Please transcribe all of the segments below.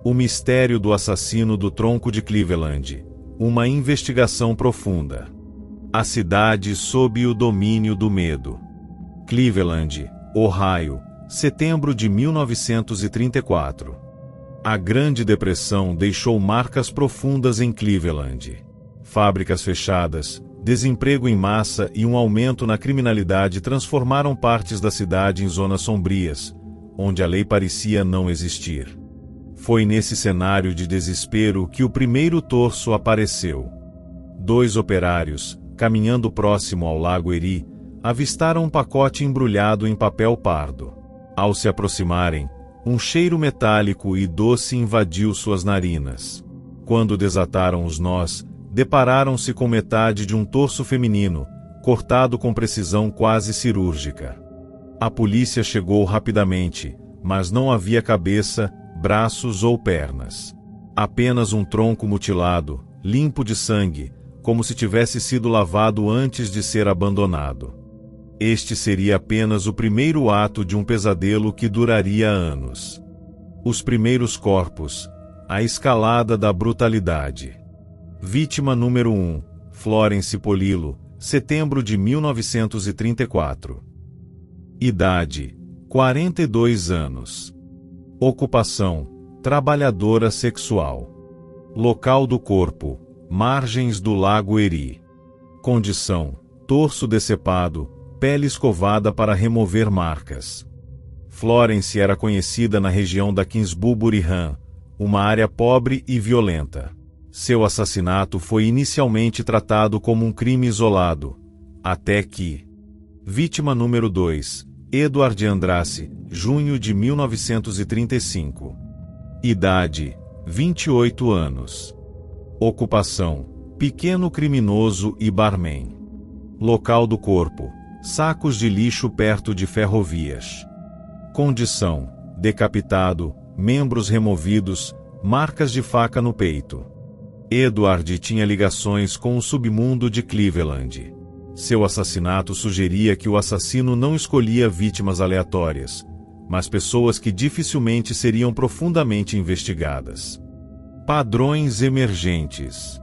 O mistério do assassino do tronco de Cleveland. Uma investigação profunda. A cidade sob o domínio do medo. Cleveland, Ohio, setembro de 1934. A Grande Depressão deixou marcas profundas em Cleveland. Fábricas fechadas, desemprego em massa e um aumento na criminalidade transformaram partes da cidade em zonas sombrias, onde a lei parecia não existir. Foi nesse cenário de desespero que o primeiro torso apareceu. 2 operários, caminhando próximo ao Lago Erie, avistaram um pacote embrulhado em papel pardo. Ao se aproximarem, um cheiro metálico e doce invadiu suas narinas. Quando desataram os nós, depararam-se com metade de um torso feminino, cortado com precisão quase cirúrgica. A polícia chegou rapidamente, mas não havia cabeça, braços ou pernas. Apenas um tronco mutilado, limpo de sangue, como se tivesse sido lavado antes de ser abandonado. Este seria apenas o primeiro ato de um pesadelo que duraria anos. Os primeiros corpos, a escalada da brutalidade. Vítima número 1, Florence Polillo, setembro de 1934. Idade, 42 anos. Ocupação, trabalhadora sexual. Local do corpo, margens do Lago Erie. Condição, torso decepado, pele escovada para remover marcas. Florence era conhecida na região da Kingsbury-Run, uma área pobre e violenta. Seu assassinato foi inicialmente tratado como um crime isolado, até que... Vítima número 2, Edward Andrade, junho de 1935. Idade, 28 anos. Ocupação, pequeno criminoso e barman. Local do corpo, sacos de lixo perto de ferrovias. Condição, decapitado, membros removidos, marcas de faca no peito. Edward tinha ligações com o submundo de Cleveland. Seu assassinato sugeria que o assassino não escolhia vítimas aleatórias, mas pessoas que dificilmente seriam profundamente investigadas. Padrões emergentes.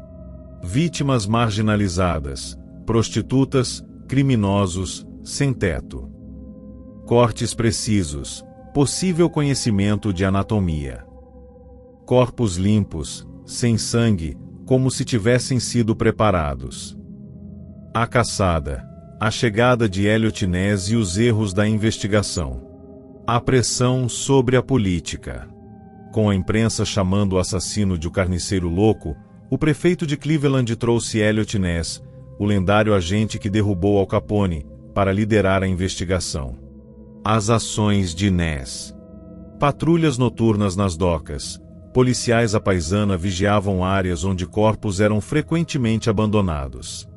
Vítimas marginalizadas, prostitutas, criminosos, sem teto. Cortes precisos, possível conhecimento de anatomia. Corpos limpos, sem sangue, como se tivessem sido preparados. A caçada, a chegada de Eliot Ness e os erros da investigação. A pressão sobre a política. Com a imprensa chamando o assassino de o carniceiro louco, o prefeito de Cleveland trouxe Eliot Ness, o lendário agente que derrubou Al Capone, para liderar a investigação. As ações de Ness. Patrulhas noturnas nas docas. Policiais à paisana vigiavam áreas onde corpos eram frequentemente abandonados.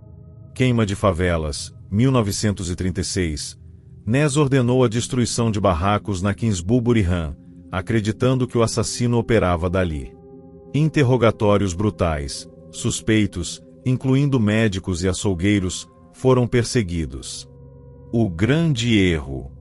Queima de favelas, 1936. Ness ordenou a destruição de barracos na Kingsbury-Run, acreditando que o assassino operava dali. Interrogatórios brutais. Suspeitos, incluindo médicos e açougueiros, foram perseguidos. O grande erro.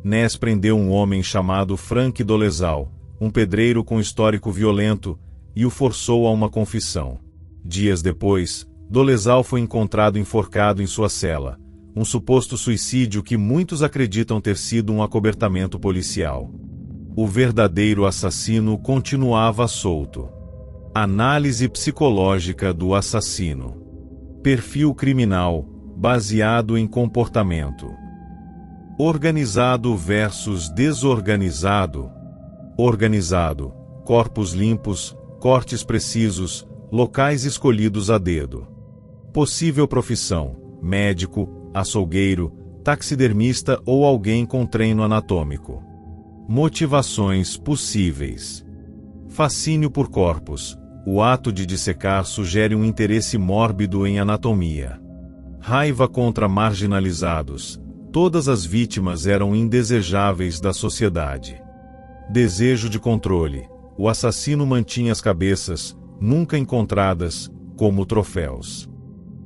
Ness prendeu um homem chamado Frank Dolezal, um pedreiro com histórico violento, e o forçou a uma confissão. Dias depois, Dolezal foi encontrado enforcado em sua cela, um suposto suicídio que muitos acreditam ter sido um acobertamento policial. O verdadeiro assassino continuava solto. Análise psicológica do assassino. Perfil criminal, baseado em comportamento. Organizado versus desorganizado. Organizado, corpos limpos, cortes precisos, locais escolhidos a dedo. Possível profissão: médico, açougueiro, taxidermista ou alguém com treino anatômico. Motivações possíveis. Fascínio por corpos. O ato de dissecar sugere um interesse mórbido em anatomia. Raiva contra marginalizados. Todas as vítimas eram indesejáveis da sociedade. Desejo de controle. O assassino mantinha as cabeças, nunca encontradas, como troféus.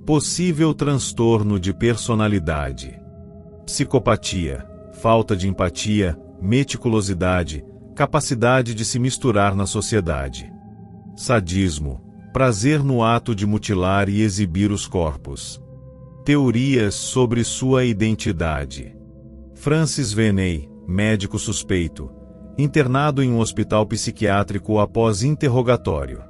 Possível transtorno de personalidade. Psicopatia. Falta de empatia, meticulosidade, capacidade de se misturar na sociedade. Sadismo, prazer no ato de mutilar e exibir os corpos. Teorias sobre sua identidade. Francis Veney, médico suspeito, internado em um hospital psiquiátrico após interrogatório.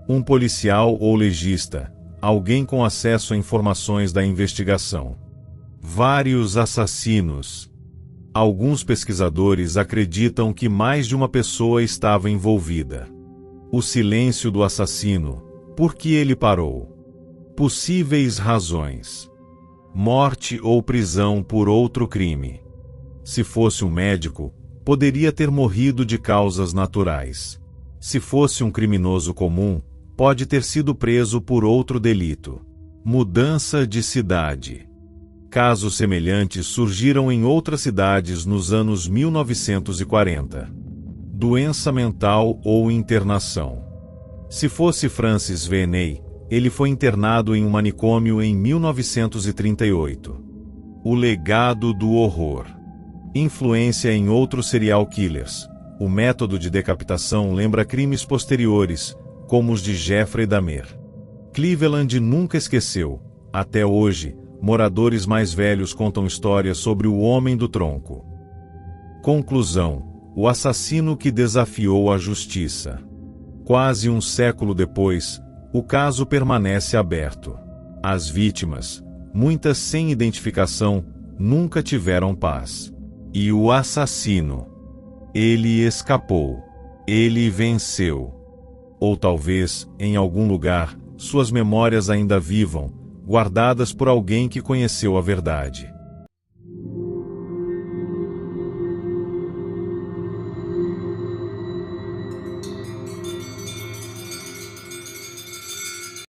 Um policial ou legista, alguém com acesso a informações da investigação. Vários assassinos. Alguns pesquisadores acreditam que mais de uma pessoa estava envolvida. O silêncio do assassino. Por que ele parou? Possíveis razões. Morte ou prisão por outro crime. Se fosse um médico, poderia ter morrido de causas naturais. Se fosse um criminoso comum, pode ter sido preso por outro delito. Mudança de cidade. Casos semelhantes surgiram em outras cidades nos anos 1940. Doença mental ou internação. Se fosse Francis Veney, ele foi internado em um manicômio em 1938. O legado do horror. Influência em outros serial killers. O método de decapitação lembra crimes posteriores, como os de Jeffrey Dahmer. Cleveland nunca esqueceu. Até hoje, moradores mais velhos contam histórias sobre o Homem do Tronco. Conclusão: o assassino que desafiou a justiça. Quase um século depois, o caso permanece aberto. As vítimas, muitas sem identificação, nunca tiveram paz. E o assassino? Ele escapou. Ele venceu. Ou talvez, em algum lugar, suas memórias ainda vivam, guardadas por alguém que conheceu a verdade.